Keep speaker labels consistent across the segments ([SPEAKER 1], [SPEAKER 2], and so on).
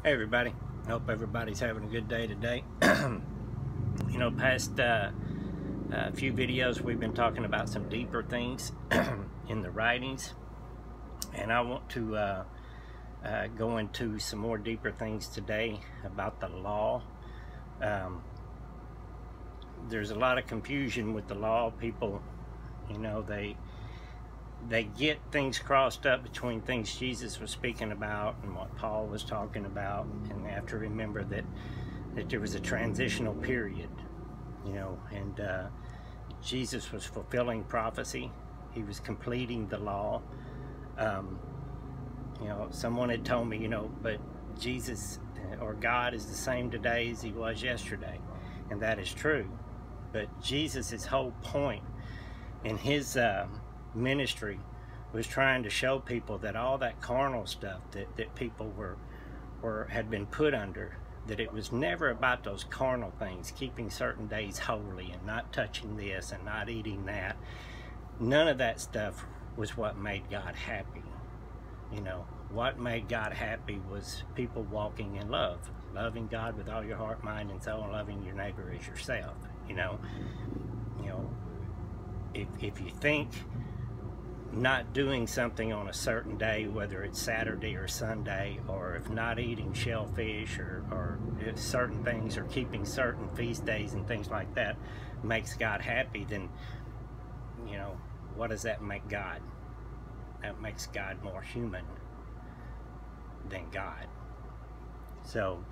[SPEAKER 1] Hey everybody, I hope everybody's having a good day today. You know, past few videos we've been talking about some deeper things in the writings, and I want to go into some more deeper things today about the law. There's a lot of confusion with the law. People, you know, they get things crossed up between things Jesus was speaking about and what Paul was talking about, and they have to remember that there was a transitional period, you know, and Jesus was fulfilling prophecy. He was completing the law. You know, someone had told me, you know, but Jesus or God is the same today as he was yesterday, and that is true. But Jesus's whole point in his ministry was trying to show people that all that carnal stuff that people had been put under, that it was never about those carnal things, keeping certain days holy and not touching this and not eating that. None of that stuff was what made God happy. You know, what made God happy was people walking in love, loving God with all your heart, mind, and soul, and loving your neighbor as yourself. You know, if you think not doing something on a certain day, whether it's Saturday or Sunday, or if not eating shellfish or if certain things, or keeping certain feast days and things like that makes God happy, then, you know, what does that make God? That makes God more human than God. So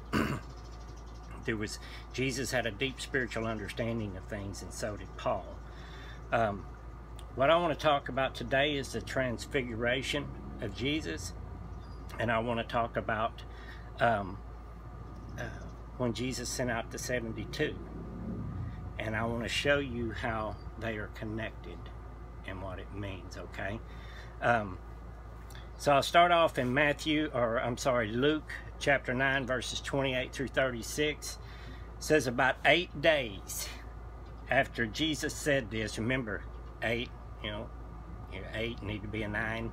[SPEAKER 1] Jesus had a deep spiritual understanding of things, and so did Paul. What I want to talk about today is the transfiguration of Jesus, and I want to talk about when Jesus sent out the 72, and I want to show you how they are connected and what it means, okay? So I'll start off in Luke chapter 9, verses 28 through 36. It says, about 8 days after Jesus said this, remember, 8, you know, 8 need to be a 9,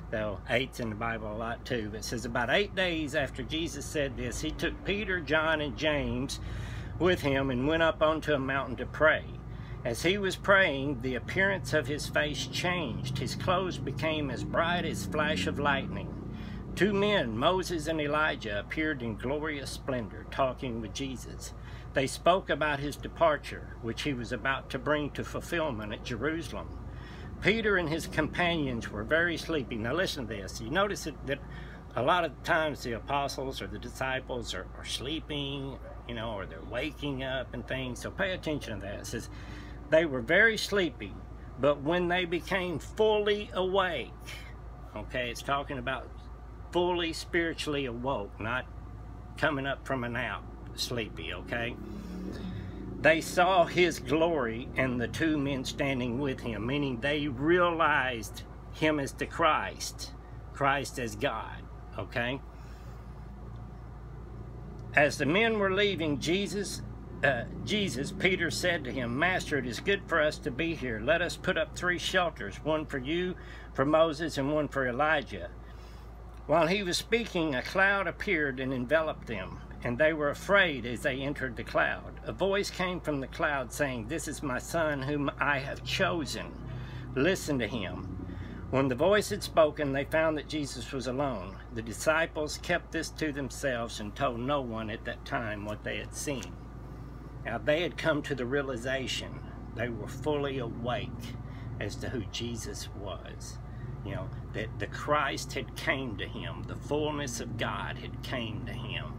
[SPEAKER 1] though 8's in the Bible a lot too. But it says, about 8 days after Jesus said this, he took Peter, John, and James with him and went up onto a mountain to pray. As he was praying, the appearance of his face changed. His clothes became as bright as flash of lightning. 2 men, Moses and Elijah, appeared in glorious splendor, talking with Jesus. They spoke about his departure, which he was about to bring to fulfillment at Jerusalem. Peter and his companions were very sleepy. Now listen to this. You notice that a lot of times the apostles or the disciples are sleeping, you know, or they're waking up and things. So pay attention to that. It says, they were very sleepy, but when they became fully awake, okay, it's talking about fully spiritually awoke, not coming up from a nap, sleepy, okay? They saw his glory and the 2 men standing with him, meaning they realized him as the Christ as God, okay? As the men were leaving Jesus, Peter said to him, Master, it is good for us to be here. Let us put up 3 shelters, one for you, for Moses, and one for Elijah. While he was speaking, a cloud appeared and enveloped them, and they were afraid as they entered the cloud. A voice came from the cloud saying, This is my son whom I have chosen. Listen to him. When the voice had spoken, they found that Jesus was alone. The disciples kept this to themselves and told no one at that time what they had seen. Now they had come to the realization, they were fully awake as to who Jesus was. You know, that the Christ had came to him, the fullness of God had came to him,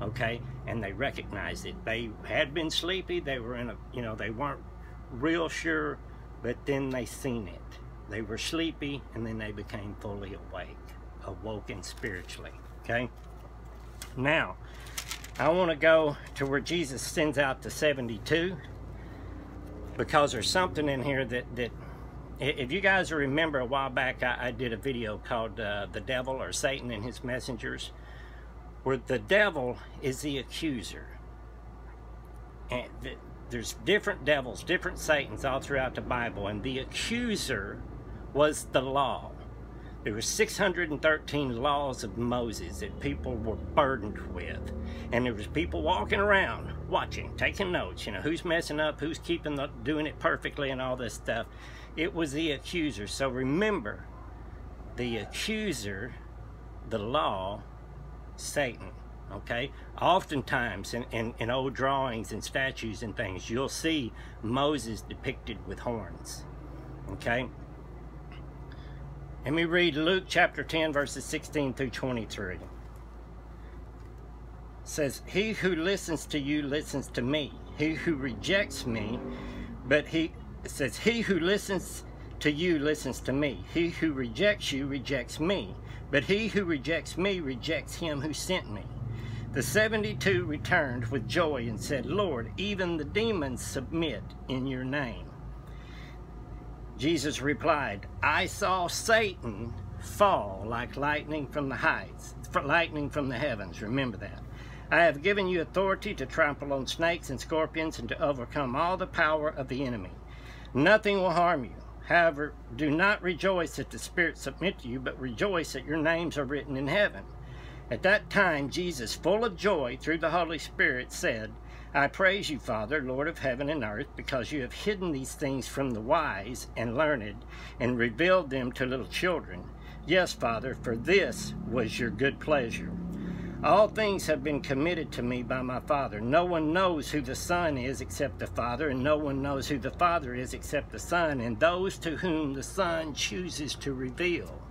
[SPEAKER 1] okay? And they recognized it. They had been sleepy, they were in a, you know, they weren't real sure, but then they seen it. They were sleepy, and then they became fully awake, awoken spiritually, okay? Now, I want to go to where Jesus sends out the 72, because there's something in here that if you guys remember, a while back I did a video called The Devil or Satan and His Messengers, where the devil is the accuser. And there's different devils, different Satans all throughout the Bible, and the accuser was the law. There were 613 laws of Moses that people were burdened with. And there was people walking around, watching, taking notes, you know, who's messing up, who's doing it perfectly and all this stuff. It was the accuser. So remember, the accuser, the law, Satan, okay? Oftentimes in old drawings and statues and things, you'll see Moses depicted with horns, okay? Let me read Luke chapter 10, verses 16 through 23. It says, he who listens to you listens to me. He who rejects me, it says, he who listens to you listens to me. He who rejects you rejects me. But he who rejects me rejects him who sent me. The 72 returned with joy and said, Lord, even the demons submit in your name. Jesus replied, I saw Satan fall like lightning from the heights, lightning from the heavens. Remember that. I have given you authority to trample on snakes and scorpions and to overcome all the power of the enemy. Nothing will harm you. However, do not rejoice that the spirits submit to you, but rejoice that your names are written in heaven. At that time, Jesus, full of joy through the Holy Spirit, said, I praise you, Father, Lord of heaven and earth, because you have hidden these things from the wise and learned and revealed them to little children. Yes, Father, for this was your good pleasure. All things have been committed to me by my Father. No one knows who the Son is except the Father, and no one knows who the Father is except the Son, and those to whom the Son chooses to reveal.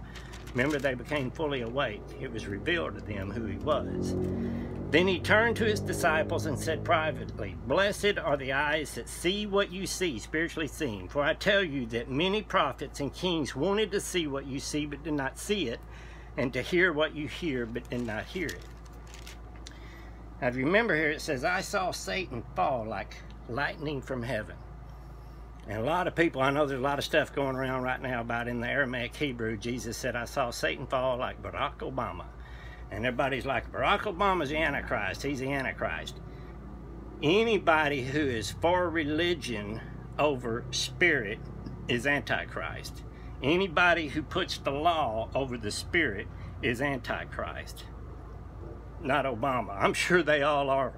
[SPEAKER 1] Remember, they became fully awake. It was revealed to them who he was. Then he turned to his disciples and said privately, Blessed are the eyes that see what you see, spiritually seeing. For I tell you that many prophets and kings wanted to see what you see, but did not see it, and to hear what you hear, but did not hear it. Now, if you remember here, it says, I saw Satan fall like lightning from heaven. And a lot of people, I know there's a lot of stuff going around right now about in the Aramaic Hebrew, Jesus said, I saw Satan fall like Barack Obama. And everybody's like, Barack Obama's the Antichrist. He's the Antichrist. Anybody who is for religion over spirit is Antichrist. Anybody who puts the law over the spirit is Antichrist. Not Obama. I'm sure they all are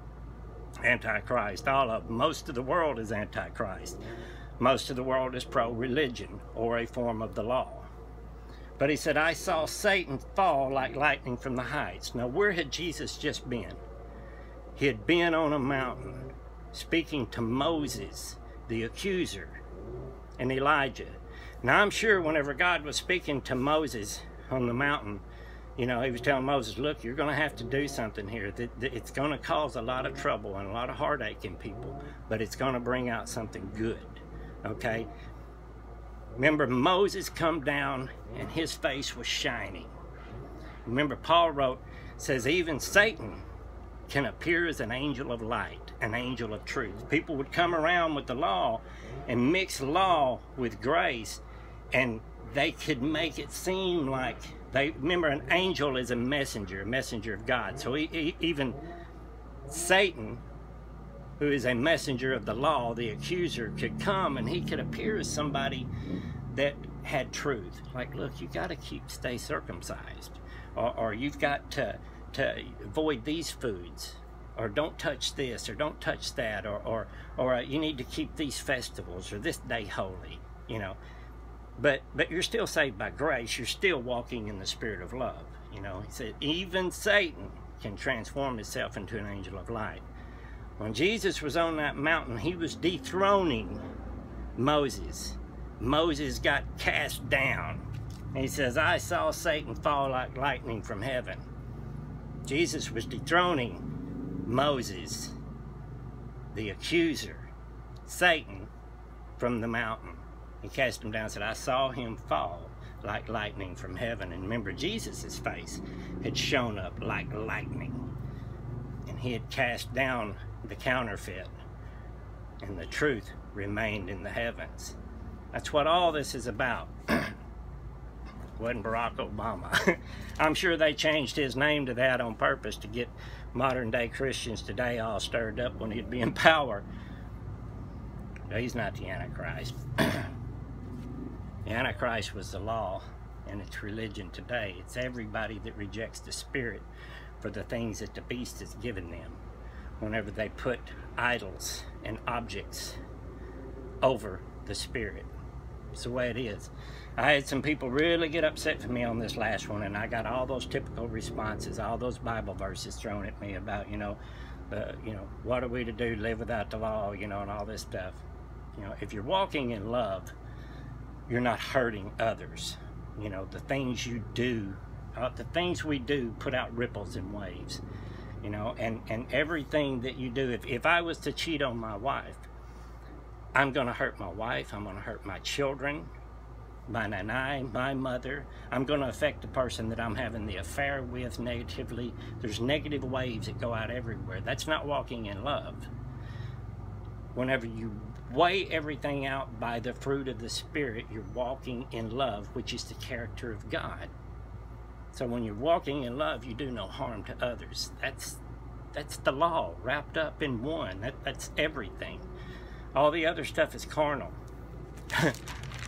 [SPEAKER 1] Antichrist. All of them. Most of the world is Antichrist. Most of the world is pro-religion or a form of the law. But he said, I saw Satan fall like lightning from the heights. Now, where had Jesus just been? He had been on a mountain speaking to Moses, the accuser, and Elijah. Now, I'm sure whenever God was speaking to Moses on the mountain, you know, he was telling Moses, look, you're going to have to do something here. It's going to cause a lot of trouble and a lot of heartache in people, but it's going to bring out something good, okay? Remember, Moses come down and his face was shining. Remember, Paul wrote, says, even Satan can appear as an angel of light, an angel of truth. People would come around with the law and mix law with grace, and they could make it seem like remember, an angel is a messenger of God. So even Satan, who is a messenger of the law, the accuser, could come and he could appear as somebody that had truth. Like, look, you got to stay circumcised, or you've got to avoid these foods, or don't touch this, or don't touch that, or you need to keep these festivals, or this day holy, you know. But you're still saved by grace. You're still walking in the spirit of love. You know, he said, even Satan can transform himself into an angel of light. When Jesus was on that mountain, he was dethroning Moses. Moses got cast down. And he says, I saw Satan fall like lightning from heaven. Jesus was dethroning Moses, the accuser, Satan, from the mountain. He cast him down and said, I saw him fall like lightning from heaven. And remember, Jesus' face had shown up like lightning. And he had cast down the counterfeit. And the truth remained in the heavens. That's what all this is about. Wasn't Barack Obama. I'm sure they changed his name to that on purpose to get modern day Christians today all stirred up when he'd be in power. But he's not the Antichrist. The Antichrist was the law, and it's religion today. It's everybody that rejects the Spirit for the things that the beast has given them whenever they put idols and objects over the Spirit. It's the way it is. I had some people really get upset with me on this last one, and I got all those typical responses, all those Bible verses thrown at me about, what are we to do, live without the law, and all this stuff. If you're walking in love, you're not hurting others. The things you do, the things we do put out ripples and waves, and everything that you do. If I was to cheat on my wife, I'm going to hurt my wife, I'm going to hurt my children, my nanai, my mother. I'm going to affect the person that I'm having the affair with negatively. There's negative waves that go out everywhere. That's not walking in love. Whenever you weigh everything out by the fruit of the Spirit, you're walking in love, which is the character of God. So when you're walking in love, you do no harm to others. That's the law wrapped up in one. That's everything. All the other stuff is carnal.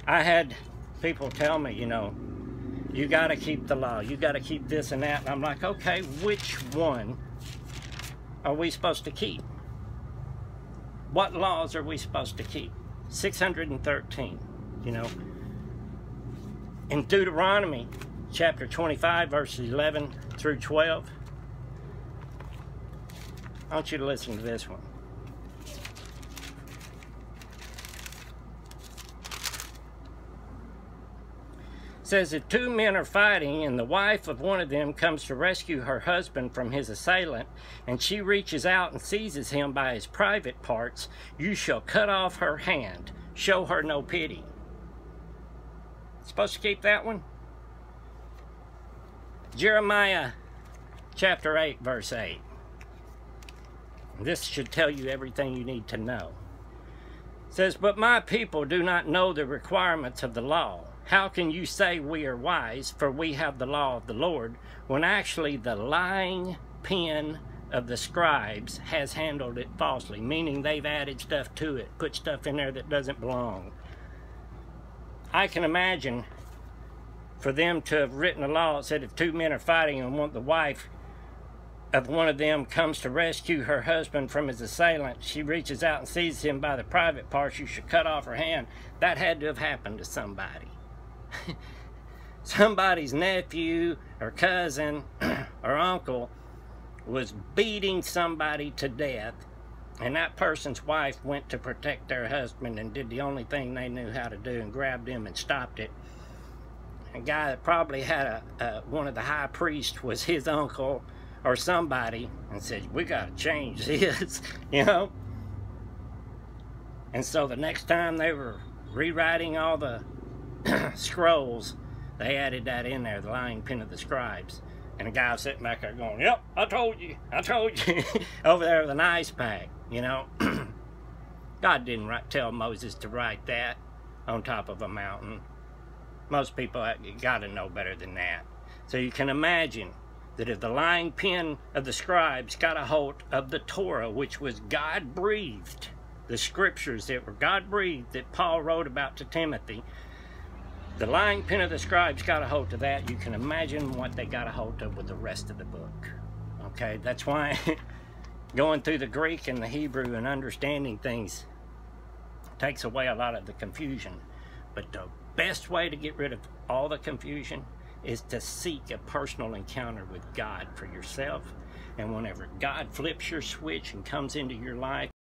[SPEAKER 1] I had people tell me, you got to keep the law. You got to keep this and that. And I'm like, okay, which one are we supposed to keep? What laws are we supposed to keep? 613, In Deuteronomy chapter 25, verses 11 through 12. I want you to listen to this one. It says, if two men are fighting and the wife of one of them comes to rescue her husband from his assailant, and she reaches out and seizes him by his private parts, you shall cut off her hand. Show her no pity. Supposed to keep that one? Jeremiah chapter 8, verse 8. This should tell you everything you need to know. It says, but my people do not know the requirements of the law. How can you say we are wise, for we have the law of the Lord, when actually the lying pen of the scribes has handled it falsely, meaning they've added stuff to it, put stuff in there that doesn't belong. I can imagine for them to have written a law that said if two men are fighting and the wife of one of them comes to rescue her husband from his assailant, she reaches out and seizes him by the private parts, you should cut off her hand. That had to have happened to somebody. Somebody's nephew or cousin or uncle was beating somebody to death, and that person's wife went to protect their husband and did the only thing they knew how to do and grabbed him and stopped it. A guy that probably had one of the high priests was his uncle or somebody, and said, we got to change this, And so the next time they were rewriting all the scrolls, they added that in there, the lying pen of the scribes. And a guy was sitting back there going, yep, I told you, over there with an ice pack, God didn't tell Moses to write that on top of a mountain. Most people got to know better than that. So you can imagine that if the lying pen of the scribes got a hold of the Torah, which was God-breathed, the scriptures that were God-breathed that Paul wrote about to Timothy, the lying pen of the scribes got a hold of that. You can imagine what they got a hold of with the rest of the book. Okay, that's why going through the Greek and the Hebrew and understanding things takes away a lot of the confusion. But the best way to get rid of all the confusion is to seek a personal encounter with God for yourself. And whenever God flips your switch and comes into your life,